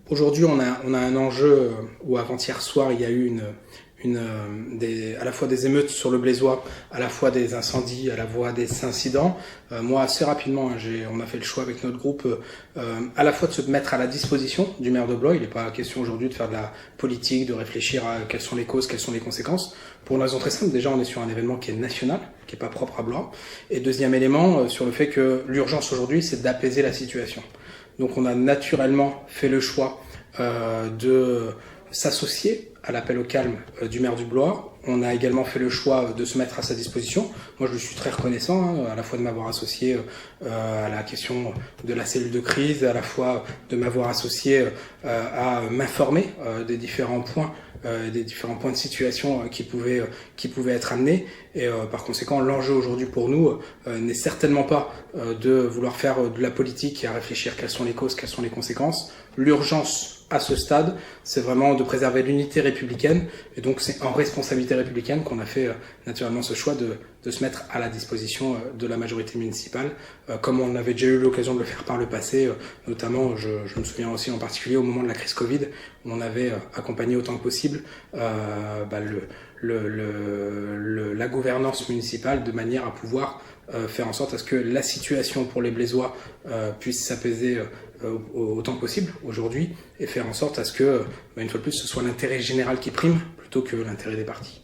Aujourd'hui, on a un enjeu où avant-hier soir, il y a eu à la fois des émeutes sur le Blésois, à la fois des incendies, à la fois des incidents. Moi, assez rapidement, on a fait le choix avec notre groupe à la fois de se mettre à la disposition du maire de Blois. Il n'est pas question aujourd'hui de faire de la politique, de réfléchir à quelles sont les causes, quelles sont les conséquences. Pour une raison très simple, déjà, on est sur un événement qui est national, qui n'est pas propre à Blois. Et deuxième élément, sur le fait que l'urgence aujourd'hui, c'est d'apaiser la situation. Donc on a naturellement fait le choix de s'associer à l'appel au calme du maire du Blois. On a également fait le choix de se mettre à sa disposition. Moi, je lui suis très reconnaissant, à la fois de m'avoir associé à la question de la cellule de crise, à la fois de m'avoir associé à m'informer des différents points de situation qui pouvaient être amenés. Et par conséquent, l'enjeu aujourd'hui pour nous n'est certainement pas de vouloir faire de la politique et à réfléchir quelles sont les causes, quelles sont les conséquences. L'urgence à ce stade, c'est vraiment de préserver l'unité républicaine. Et donc, c'est en responsabilité républicaine qu'on a fait naturellement ce choix de se mettre à la disposition de la majorité municipale, comme on avait déjà eu l'occasion de le faire par le passé. Notamment, je me souviens aussi en particulier au moment de la crise Covid, où on avait accompagné autant que possible la gouvernance municipale de manière à pouvoir faire en sorte à ce que la situation pour les Blésois puisse s'apaiser autant que possible aujourd'hui et faire en sorte à ce que, une fois de plus, ce soit l'intérêt général qui prime plutôt que l'intérêt des partis.